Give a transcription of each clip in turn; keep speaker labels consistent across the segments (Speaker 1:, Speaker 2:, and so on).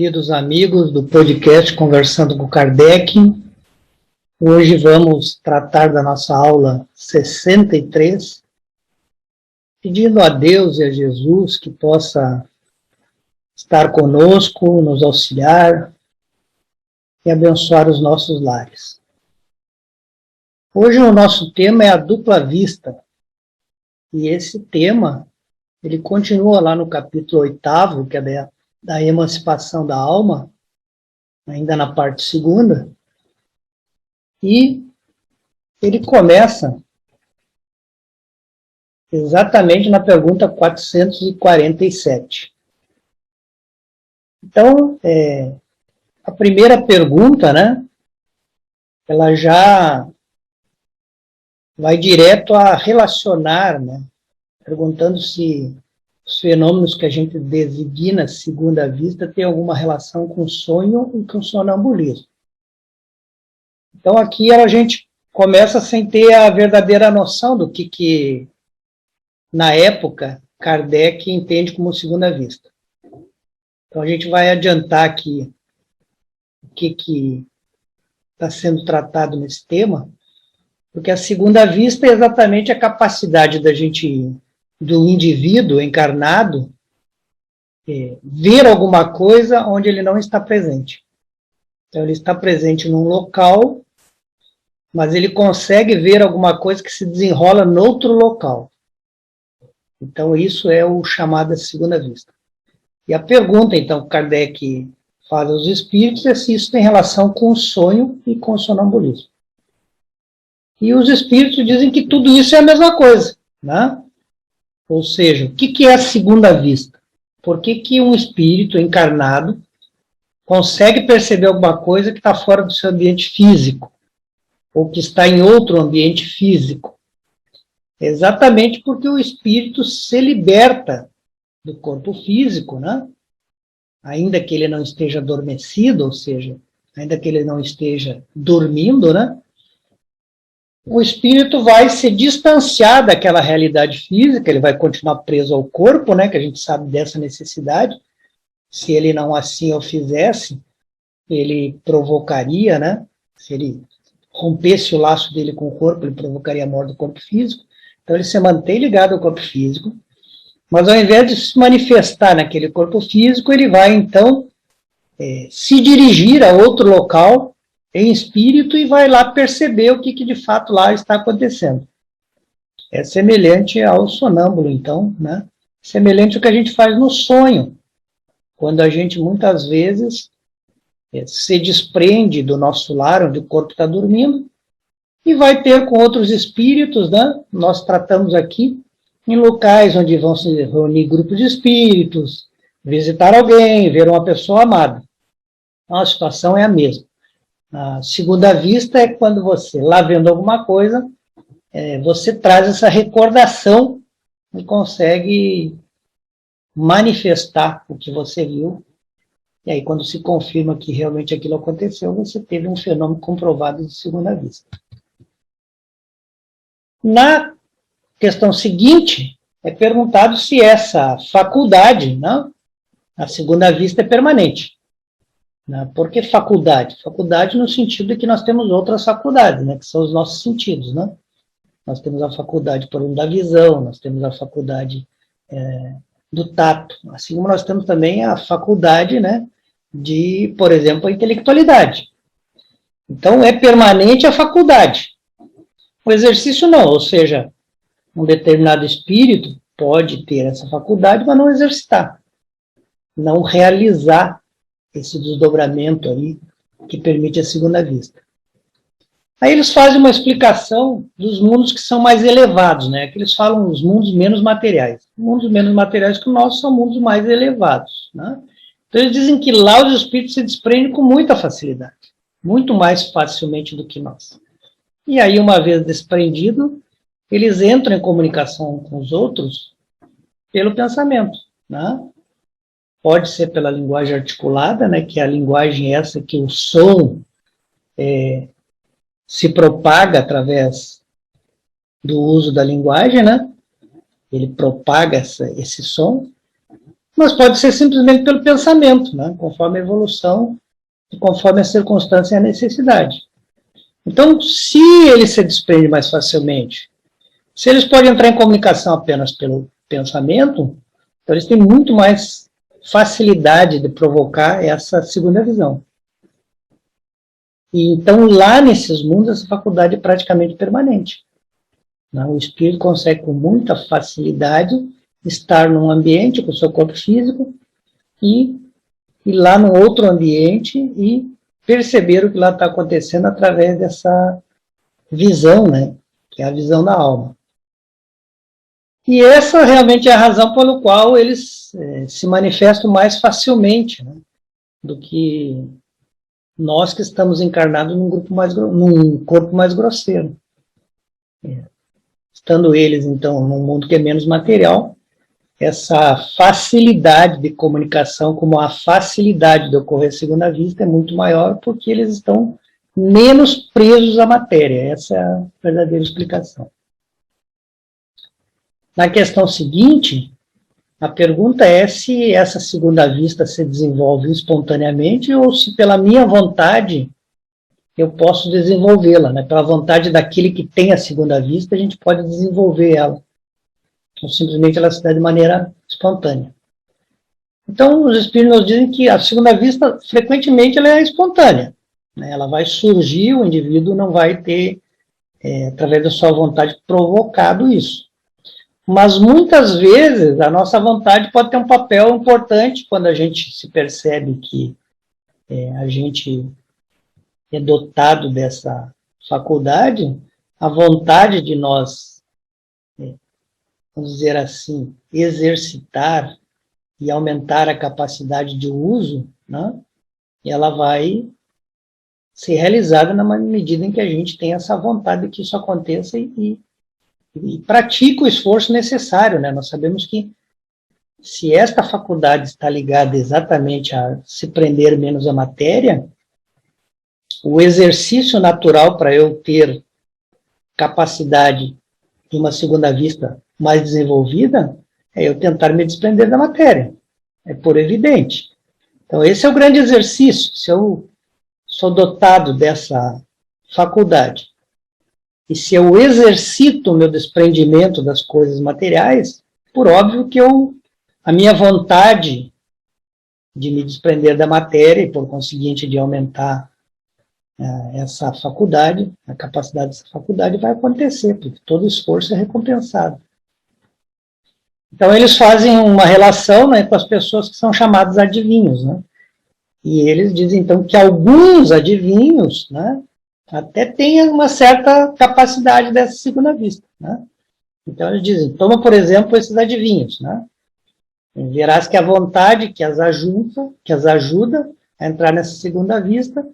Speaker 1: queridos amigos do podcast Conversando com Kardec. Hoje vamos tratar da nossa aula 63, pedindo a Deus e a Jesus que possa estar conosco, nos auxiliar e abençoar os nossos lares. Hoje o nosso tema é a dupla vista, e esse tema ele continua lá no capítulo 8º, que é da emancipação da alma, ainda na parte segunda, e ele começa exatamente na pergunta 447. Então, a primeira pergunta, né, ela já vai direto a relacionar, né, perguntando se os fenômenos que a gente designa segunda vista têm alguma relação com o sonho e com o sonambulismo. Então aqui a gente começa sem ter a verdadeira noção do que na época, Kardec entende como segunda vista. Então a gente vai adiantar aqui o que está sendo tratado nesse tema, porque a segunda vista é exatamente a capacidade do indivíduo encarnado ver alguma coisa onde ele não está presente. Então ele está presente num local, mas ele consegue ver alguma coisa que se desenrola noutro local. Então isso é o chamado de segunda vista. E a pergunta, então, que Kardec faz aos espíritos é se isso tem relação com o sonho e com o sonambulismo. E os espíritos dizem que tudo isso é a mesma coisa, né? Ou seja, o que é a segunda vista? Por que um espírito encarnado consegue perceber alguma coisa que está fora do seu ambiente físico, ou que está em outro ambiente físico? Exatamente porque o espírito se liberta do corpo físico, né? Ainda que ele não esteja adormecido, ou seja, ainda que ele não esteja dormindo, né? O espírito vai se distanciar daquela realidade física, ele vai continuar preso ao corpo, né, que a gente sabe dessa necessidade. Se ele não assim o fizesse, ele provocaria, né, se ele rompesse o laço dele com o corpo, ele provocaria a morte do corpo físico. Então ele se mantém ligado ao corpo físico, mas ao invés de se manifestar naquele corpo físico, ele vai então se dirigir a outro local em espírito e vai lá perceber o que de fato lá está acontecendo. É semelhante ao sonâmbulo, então, né? Semelhante ao que a gente faz no sonho, quando a gente muitas vezes se desprende do nosso lar, onde o corpo está dormindo, e vai ter com outros espíritos, né? Nós tratamos aqui em locais onde vão se reunir grupos de espíritos, visitar alguém, ver uma pessoa amada. Então, a situação é a mesma. A segunda vista é quando você, lá vendo alguma coisa, você traz essa recordação e consegue manifestar o que você viu. E aí, quando se confirma que realmente aquilo aconteceu, você teve um fenômeno comprovado de segunda vista. Na questão seguinte, é perguntado se essa faculdade, não, a segunda vista é permanente. Por que faculdade? Faculdade no sentido de que nós temos outras faculdades, né, que são os nossos sentidos, né? Nós temos a faculdade, por exemplo, da visão, nós temos a faculdade do tato, assim como nós temos também a faculdade, né, de, por exemplo, a intelectualidade. Então, é permanente a faculdade. O exercício não, ou seja, um determinado espírito pode ter essa faculdade, mas não exercitar, não realizar esse desdobramento aí que permite a segunda vista. Aí eles fazem uma explicação dos mundos que são mais elevados, né? Que eles falam os mundos menos materiais. Mundos menos materiais que o nosso são mundos mais elevados, né? Então eles dizem que lá os espíritos se desprendem com muita facilidade, muito mais facilmente do que nós. E aí, uma vez desprendido, eles entram em comunicação com os outros pelo pensamento, né? Pode ser pela linguagem articulada, né, que é a linguagem essa que o som se propaga através do uso da linguagem, né? Ele propaga esse som, mas pode ser simplesmente pelo pensamento, né? Conforme a evolução e conforme a circunstância e a necessidade. Então, se ele se desprende mais facilmente, se eles podem entrar em comunicação apenas pelo pensamento, então eles têm muito mais facilidade de provocar essa segunda visão. E então, lá nesses mundos, essa faculdade é praticamente permanente. O espírito consegue, com muita facilidade, estar num ambiente com o seu corpo físico e ir lá no outro ambiente e perceber o que lá está acontecendo através dessa visão, né? Que é a visão da alma. E essa realmente é a razão pela qual eles se manifestam mais facilmente, né? Do que nós que estamos encarnados num corpo mais grosseiro. Estando eles, então, num mundo que é menos material, essa facilidade de comunicação, como a facilidade de ocorrer segunda vista, é muito maior porque eles estão menos presos à matéria. Essa é a verdadeira explicação. Na questão seguinte, a pergunta é se essa segunda vista se desenvolve espontaneamente ou se pela minha vontade eu posso desenvolvê-la, né? Pela vontade daquele que tem a segunda vista, a gente pode desenvolver ela. Ou simplesmente ela se dá de maneira espontânea. Então, os espíritos nos dizem que a segunda vista, frequentemente, ela é espontânea, né? Ela vai surgir, o indivíduo não vai ter, através da sua vontade, provocado isso. Mas, muitas vezes, a nossa vontade pode ter um papel importante quando a gente se percebe que a gente é dotado dessa faculdade, a vontade de nós, vamos dizer assim, exercitar e aumentar a capacidade de uso, né? E ela vai ser realizada na medida em que a gente tem essa vontade de que isso aconteça e pratica o esforço necessário, né? Nós sabemos que se esta faculdade está ligada exatamente a se prender menos à matéria, o exercício natural para eu ter capacidade de uma segunda vista mais desenvolvida é eu tentar me desprender da matéria. É por evidente. Então, esse é o grande exercício. Se eu sou dotado dessa faculdade e se eu exercito o meu desprendimento das coisas materiais, por óbvio que a minha vontade de me desprender da matéria e, por conseguinte, de aumentar essa faculdade, a capacidade dessa faculdade vai acontecer, porque todo esforço é recompensado. Então, eles fazem uma relação, né, com as pessoas que são chamadas adivinhos, né? E eles dizem, então, que alguns adivinhos, né, até têm uma certa capacidade dessa segunda vista, né? Então, eles dizem, toma, por exemplo, esses adivinhos, né? Verás que a vontade que as ajuda a entrar nessa segunda vista,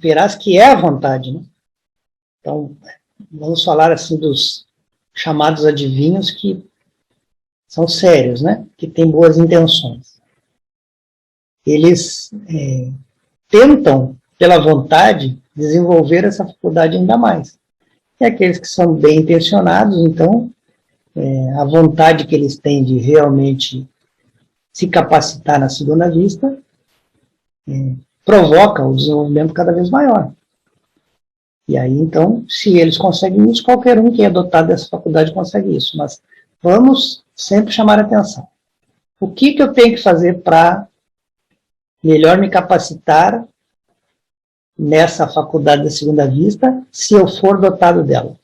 Speaker 1: verás que é a vontade, né? Então, vamos falar assim dos chamados adivinhos que são sérios, né? Que têm boas intenções. Eles tentam, pela vontade, desenvolver essa faculdade ainda mais. E aqueles que são bem intencionados, então, a vontade que eles têm de realmente se capacitar na segunda vista provoca o desenvolvimento cada vez maior. E aí, então, se eles conseguem isso, qualquer um que é dotado dessa faculdade consegue isso. Mas vamos sempre chamar a atenção. O que eu tenho que fazer para melhor me capacitar nessa faculdade da segunda vista, se eu for dotado dela?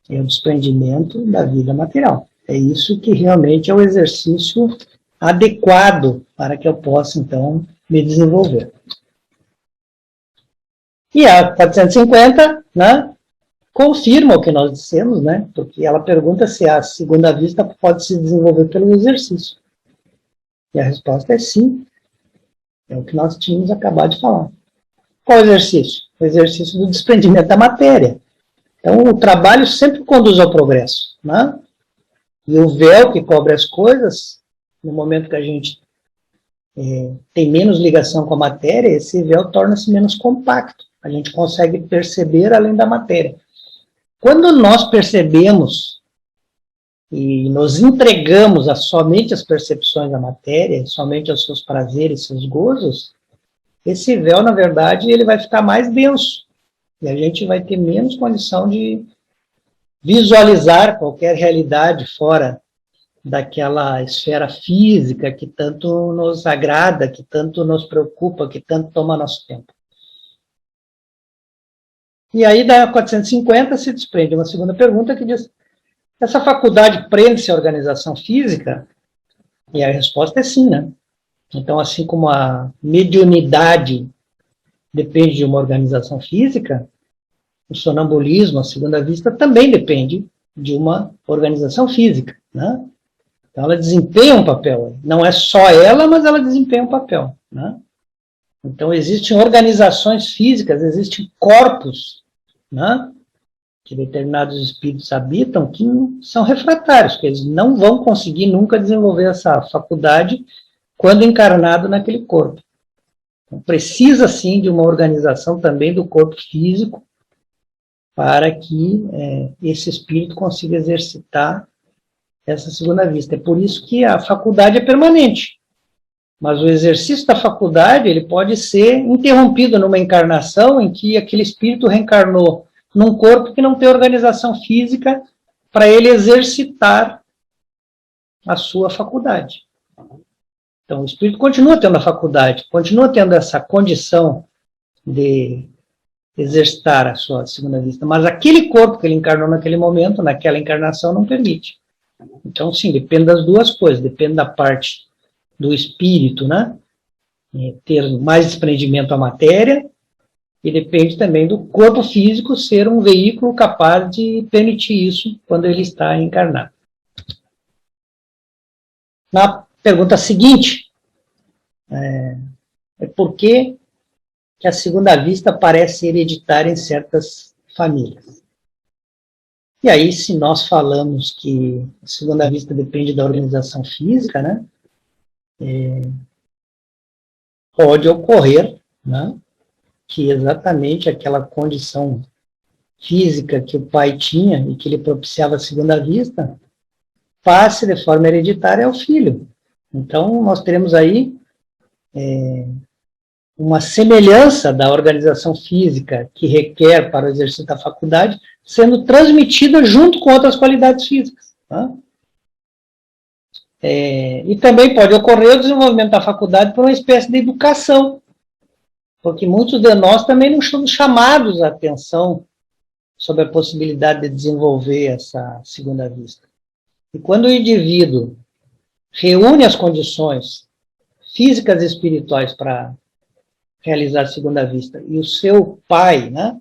Speaker 1: É o desprendimento da vida material. É isso que realmente é o exercício adequado para que eu possa, então, me desenvolver. E a 450, né, confirma o que nós dissemos, né, porque ela pergunta se a segunda vista pode se desenvolver pelo exercício. E a resposta é sim. É o que nós tínhamos acabado de falar. Qual exercício? O exercício do desprendimento da matéria. Então, o trabalho sempre conduz ao progresso, né? E o véu que cobre as coisas, no momento que a gente tem menos ligação com a matéria, esse véu torna-se menos compacto. A gente consegue perceber além da matéria. Quando nós percebemos e nos entregamos a somente as percepções da matéria, somente aos seus prazeres, seus gozos, esse véu, na verdade, ele vai ficar mais denso. E a gente vai ter menos condição de visualizar qualquer realidade fora daquela esfera física que tanto nos agrada, que tanto nos preocupa, que tanto toma nosso tempo. E aí, da 450, se desprende uma segunda pergunta que diz: essa faculdade prende-se à organização física? E a resposta é sim, né? Então, assim como a mediunidade depende de uma organização física, o sonambulismo, a segunda vista, também depende de uma organização física, né? Então, ela desempenha um papel. Não é só ela, mas ela desempenha um papel, né? Então, existem organizações físicas, existem corpos, né, que determinados espíritos habitam, que são refratários, que eles não vão conseguir nunca desenvolver essa faculdade quando encarnado naquele corpo. Então, precisa, sim, de uma organização também do corpo físico para que esse espírito consiga exercitar essa segunda vista. É por isso que a faculdade é permanente. Mas o exercício da faculdade, ele pode ser interrompido numa encarnação em que aquele espírito reencarnou num corpo que não tem organização física para ele exercitar a sua faculdade. Então, o espírito continua tendo a faculdade, continua tendo essa condição de exercitar a sua segunda vista, mas aquele corpo que ele encarnou naquele momento, naquela encarnação, não permite. Então, sim, depende das duas coisas, depende da parte do espírito, né, ter mais desprendimento à matéria, e depende também do corpo físico ser um veículo capaz de permitir isso quando ele está encarnado. Na pergunta seguinte, por que a segunda vista parece hereditária em certas famílias? E aí, se nós falamos que a segunda vista depende da organização física, né, pode ocorrer, né, que exatamente aquela condição física que o pai tinha e que lhe propiciava a segunda vista passe de forma hereditária ao filho. Então, nós teremos aí uma semelhança da organização física que requer para o exercício da faculdade sendo transmitida junto com outras qualidades físicas. Tá? E também pode ocorrer o desenvolvimento da faculdade por uma espécie de educação, porque muitos de nós também não somos chamados a atenção sobre a possibilidade de desenvolver essa segunda vista. E quando o indivíduo reúne as condições físicas e espirituais para realizar a segunda vista, e o seu pai, né,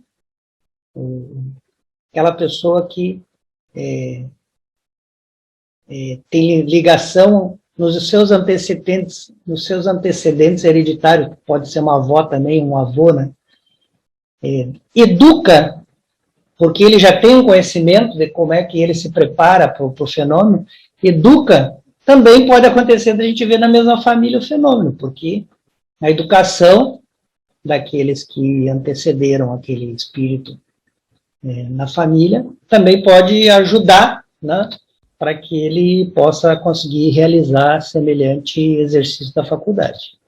Speaker 1: aquela pessoa que tem ligação nos seus antecedentes hereditários, pode ser uma avó também, um avô, né, educa, porque ele já tem um conhecimento de como é que ele se prepara para o fenômeno, educa, também pode acontecer da gente ver na mesma família o fenômeno, porque a educação daqueles que antecederam aquele espírito na família também pode ajudar, né, para que ele possa conseguir realizar semelhante exercício da faculdade.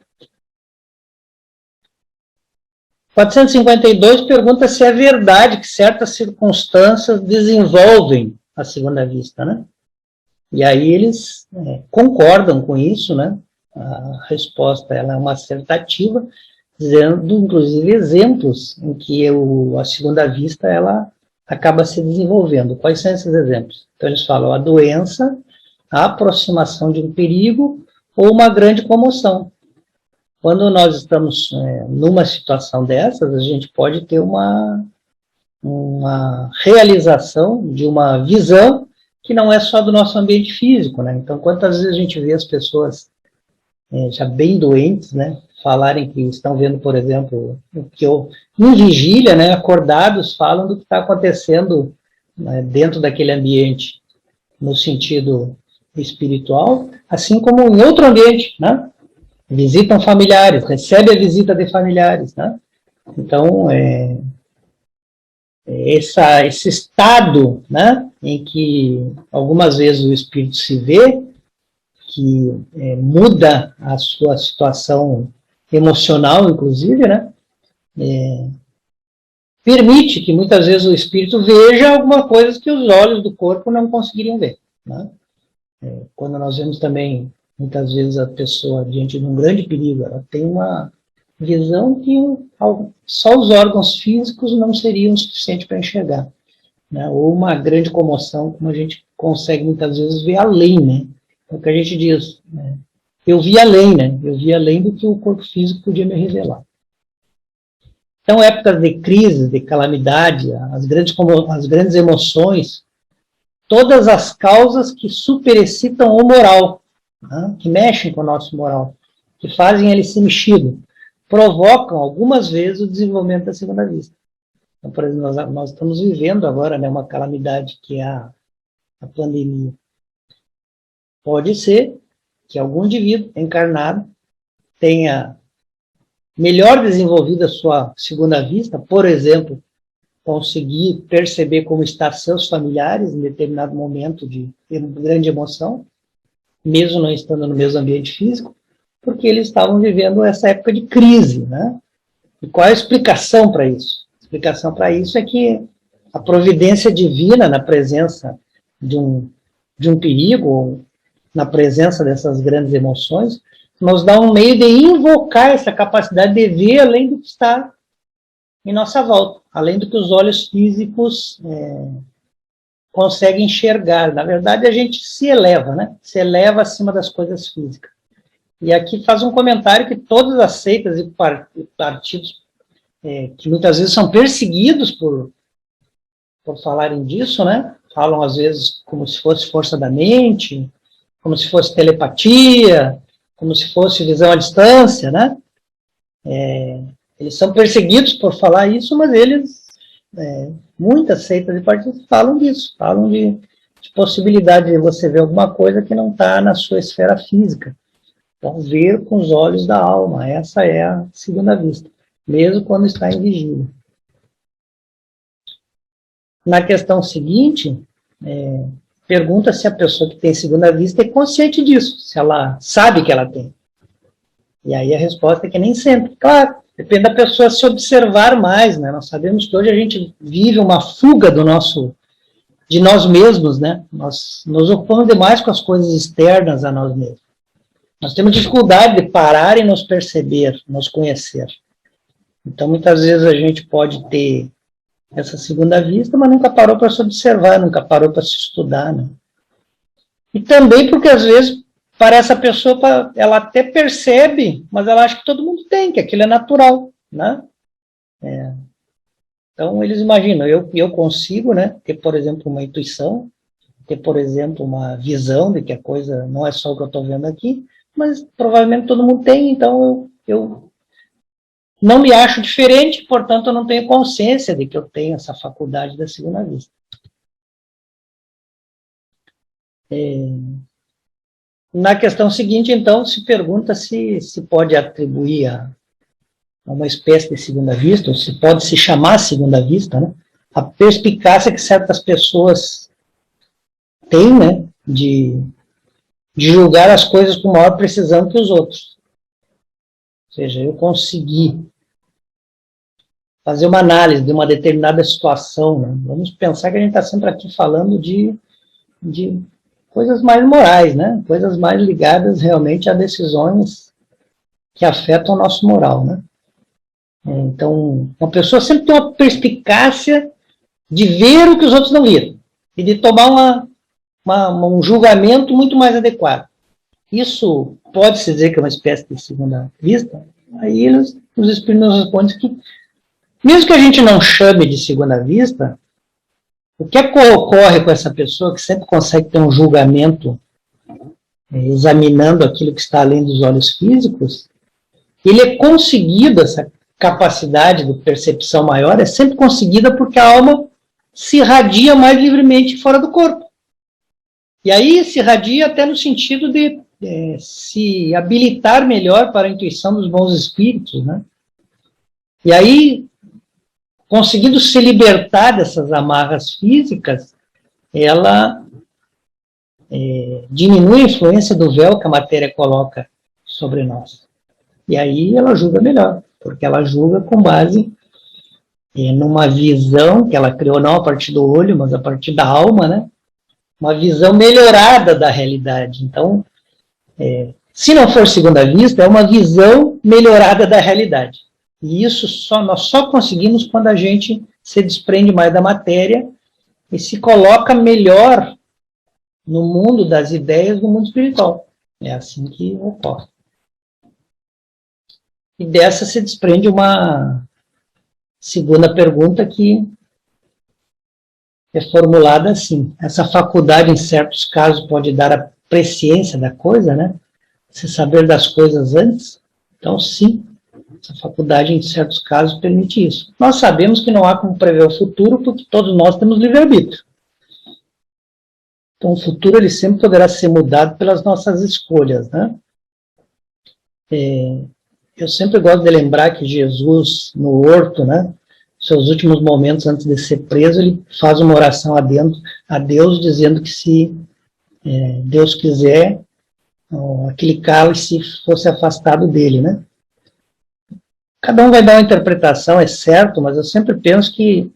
Speaker 1: 452 pergunta se é verdade que certas circunstâncias desenvolvem a segunda vista, né? E aí eles concordam com isso, né? A resposta ela é uma assertativa, dizendo, inclusive, exemplos em que a segunda vista ela acaba se desenvolvendo. Quais são esses exemplos? Então eles falam a doença, a aproximação de um perigo ou uma grande comoção. Quando nós estamos numa situação dessas, a gente pode ter uma realização de uma visão que não é só do nosso ambiente físico, né? Então, quantas vezes a gente vê as pessoas já bem doentes, né, falarem que estão vendo, por exemplo, em vigília, né, acordados, falam do que está acontecendo, né, dentro daquele ambiente, no sentido espiritual, assim como em outro ambiente, né? Visitam familiares, recebe a visita de familiares, né? Então, esse estado, né, em que algumas vezes o espírito se vê, que muda a sua situação emocional, inclusive, né, permite que muitas vezes o espírito veja alguma coisa que os olhos do corpo não conseguiriam ver, né? Quando nós vemos também, muitas vezes, a pessoa diante de um grande perigo, ela tem uma visão que só os órgãos físicos não seriam suficientes para enxergar, né? Ou uma grande comoção, como a gente consegue muitas vezes ver além, né? É o que a gente diz, né? Eu vi além, né? Eu vi além do que o corpo físico podia me revelar. Então, épocas de crise, de calamidade, as grandes emoções, todas as causas que superexcitam o moral, né, que mexem com o nosso moral, que fazem ele ser mexido, provocam algumas vezes o desenvolvimento da segunda vista. Então, por exemplo, nós estamos vivendo agora, né, uma calamidade que é a pandemia. Pode ser que algum indivíduo encarnado tenha melhor desenvolvido a sua segunda vista, por exemplo, conseguir perceber como estão seus familiares em determinado momento de grande emoção, mesmo não estando no mesmo ambiente físico, porque eles estavam vivendo essa época de crise, né? E qual é a explicação para isso? A explicação para isso é que a providência divina, na presença de um perigo, ou na presença dessas grandes emoções, nos dá um meio de invocar essa capacidade de ver além do que está em nossa volta, além do que os olhos físicos conseguem enxergar. Na verdade, a gente se eleva, né? Se eleva acima das coisas físicas. E aqui faz um comentário que todas as seitas e partidos que muitas vezes são perseguidos por falarem disso, né? Falam às vezes como se fosse força da mente, como se fosse telepatia, como se fosse visão à distância, né? Eles são perseguidos por falar isso, mas eles, muitas seitas e partidos falam disso, falam de possibilidade de você ver alguma coisa que não está na sua esfera física. Então, ver com os olhos da alma, essa é a segunda vista, mesmo quando está em vigília. Na questão seguinte, pergunta se a pessoa que tem segunda vista é consciente disso, se ela sabe que ela tem. E aí a resposta é que nem sempre. Claro, depende da pessoa se observar mais, né? Nós sabemos que hoje a gente vive uma fuga de nós mesmos, né? Nós nos ocupamos demais com as coisas externas a nós mesmos. Nós temos dificuldade de parar e nos perceber, nos conhecer. Então, muitas vezes a gente pode ter essa segunda vista, mas nunca parou para se observar, nunca parou para se estudar, né? E também porque, às vezes, para essa pessoa, ela até percebe, mas ela acha que todo mundo tem, que aquilo é natural, né? Então, eles imaginam, eu consigo, né, ter, por exemplo, uma intuição, ter, por exemplo, uma visão de que a coisa não é só o que eu estou vendo aqui, mas provavelmente todo mundo tem, então eu não me acho diferente, portanto eu não tenho consciência de que eu tenho essa faculdade da segunda vista. Na questão seguinte, então, se pergunta se pode atribuir a uma espécie de segunda vista, ou se pode se chamar segunda vista, né, a perspicácia que certas pessoas têm, né, de julgar as coisas com maior precisão que os outros. Ou seja, eu consegui fazer uma análise de uma determinada situação, né? Vamos pensar que a gente está sempre aqui falando de coisas mais morais, né? Coisas mais ligadas realmente a decisões que afetam o nosso moral, né? Então, uma pessoa sempre tem uma perspicácia de ver o que os outros não viram e de tomar um julgamento muito mais adequado. Isso pode-se dizer que é uma espécie de segunda vista? Aí os espíritos nos respondem que, mesmo que a gente não chame de segunda vista, o que ocorre com essa pessoa que sempre consegue ter um julgamento examinando aquilo que está além dos olhos físicos, ele é conseguido, essa capacidade de percepção maior é sempre conseguida porque a alma se irradia mais livremente fora do corpo. E aí se irradia até no sentido de se habilitar melhor para a intuição dos bons espíritos, né? E aí conseguindo se libertar dessas amarras físicas, ela diminui a influência do véu que a matéria coloca sobre nós. E aí ela julga melhor, porque ela julga com base numa visão que ela criou não a partir do olho, mas a partir da alma, né? Uma visão melhorada da realidade. Então, se não for segunda vista, é uma visão melhorada da realidade. E isso nós só conseguimos quando a gente se desprende mais da matéria e se coloca melhor no mundo das ideias, no mundo espiritual. É assim que ocorre. E dessa se desprende uma segunda pergunta que é formulada assim. Essa faculdade, em certos casos, pode dar a presciência da coisa, né? Se saber das coisas antes. Então, sim, essa faculdade, em certos casos, permite isso. Nós sabemos que não há como prever o futuro, porque todos nós temos livre-arbítrio. Então, o futuro ele sempre poderá ser mudado pelas nossas escolhas, né? Eu sempre gosto de lembrar que Jesus, no horto, né, seus últimos momentos antes de ser preso, ele faz uma oração a Deus, dizendo que se Deus quiser, aquele cálice fosse afastado dele, né? Cada um vai dar uma interpretação, é certo, mas eu sempre penso que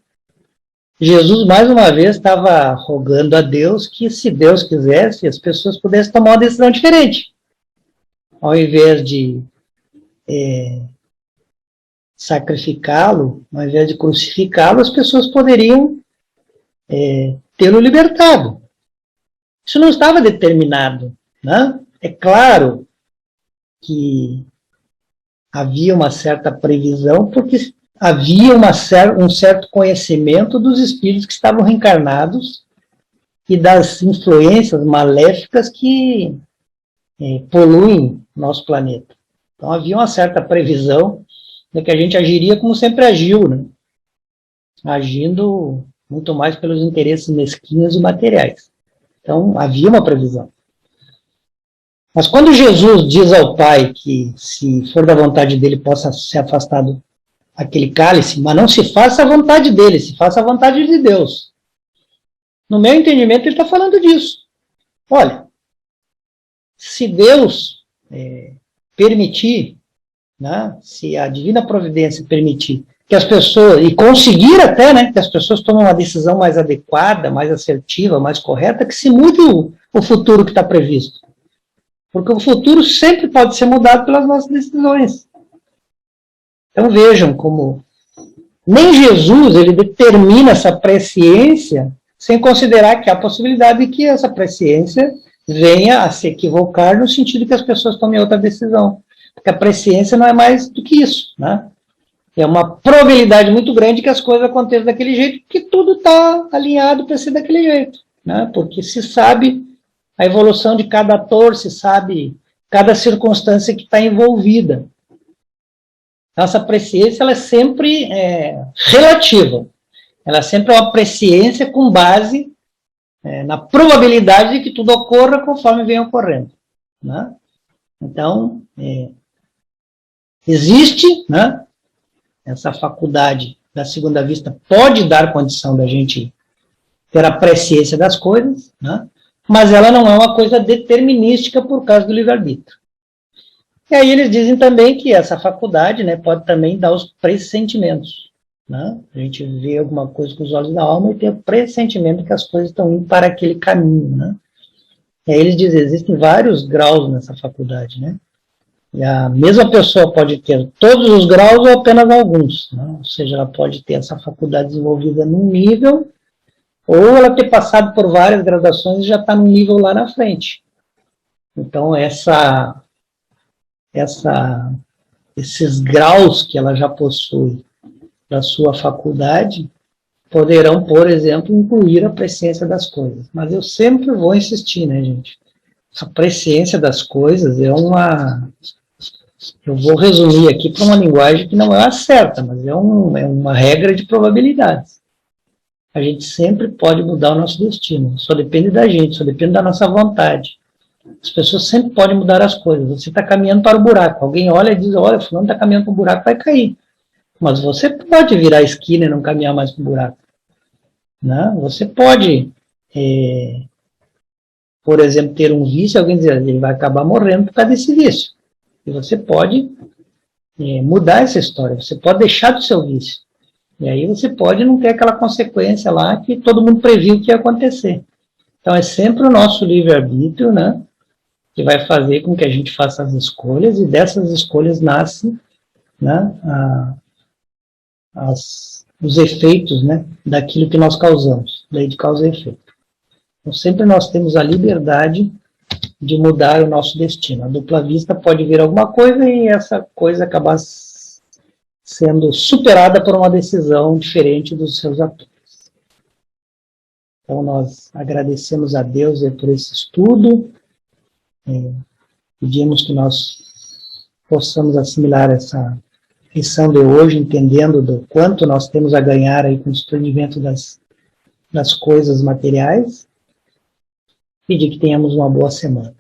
Speaker 1: Jesus, mais uma vez, estava rogando a Deus que, se Deus quisesse, as pessoas pudessem tomar uma decisão diferente. Ao invés de sacrificá-lo, ao invés de crucificá-lo, as pessoas poderiam tê-lo libertado. Isso não estava determinado, né? É claro que havia uma certa previsão, porque havia um certo conhecimento dos espíritos que estavam reencarnados e das influências maléficas que poluem nosso planeta. Então havia uma certa previsão de que a gente agiria como sempre agiu, né? Agindo muito mais pelos interesses mesquinhos e materiais. Então havia uma previsão. Mas quando Jesus diz ao Pai que, se for da vontade dele, possa ser afastado aquele cálice, mas não se faça a vontade dele, se faça a vontade de Deus. No meu entendimento, ele está falando disso. Olha, se Deus permitir, né, se a divina providência permitir que as pessoas, e conseguir até, né, que as pessoas tomem uma decisão mais adequada, mais assertiva, mais correta, que se mude o futuro que está previsto. Porque o futuro sempre pode ser mudado pelas nossas decisões. Então vejam como nem Jesus ele determina essa presciência sem considerar que há a possibilidade de que essa presciência venha a se equivocar no sentido que as pessoas tomem outra decisão. Porque a presciência não é mais do que isso, né? É uma probabilidade muito grande que as coisas aconteçam daquele jeito, porque tudo está alinhado para ser daquele jeito, né? Porque se sabe a evolução de cada ator, se sabe cada circunstância que está envolvida. Nossa presciência ela é sempre relativa. Ela sempre é uma presciência com base na probabilidade de que tudo ocorra conforme vem ocorrendo, né? Então, existe, né, essa faculdade da segunda vista pode dar condição da gente ter a presciência das coisas, né? Mas ela não é uma coisa determinística por causa do livre-arbítrio. E aí eles dizem também que essa faculdade, né, pode também dar os pressentimentos, né? A gente vê alguma coisa com os olhos da alma e tem o pressentimento que as coisas estão indo para aquele caminho, né? E aí eles dizem, existem vários graus nessa faculdade, né? E a mesma pessoa pode ter todos os graus ou apenas alguns, né? Ou seja, ela pode ter essa faculdade desenvolvida num nível, ou ela ter passado por várias graduações e já está num nível lá na frente. Então, esses graus que ela já possui da sua faculdade poderão, por exemplo, incluir a presciência das coisas. Mas eu sempre vou insistir, né, gente? A presciência das coisas é uma... Eu vou resumir aqui para uma linguagem que não é a certa, mas é uma regra de probabilidades. A gente sempre pode mudar o nosso destino. Só depende da gente, só depende da nossa vontade. As pessoas sempre podem mudar as coisas. Você está caminhando para o buraco. Alguém olha e diz, olha, fulano está caminhando para o buraco, vai cair. Mas você pode virar a esquina e não caminhar mais pro buraco. Né? Você pode, por exemplo, ter um vício, alguém dizer, ele vai acabar morrendo por causa desse vício. E você pode mudar essa história, você pode deixar do seu vício. E aí você pode não ter aquela consequência lá que todo mundo previu que ia acontecer. Então é sempre o nosso livre-arbítrio, né, que vai fazer com que a gente faça as escolhas, e dessas escolhas nascem, né, os efeitos, né, daquilo que nós causamos, lei de causa e efeito. Então sempre nós temos a liberdade de mudar o nosso destino. A dupla vista pode vir alguma coisa e essa coisa acabar sendo superada por uma decisão diferente dos seus atores. Então nós agradecemos a Deus por esse estudo, pedimos que nós possamos assimilar essa lição de hoje, entendendo do quanto nós temos a ganhar aí com o desprendimento das coisas materiais, e de que tenhamos uma boa semana.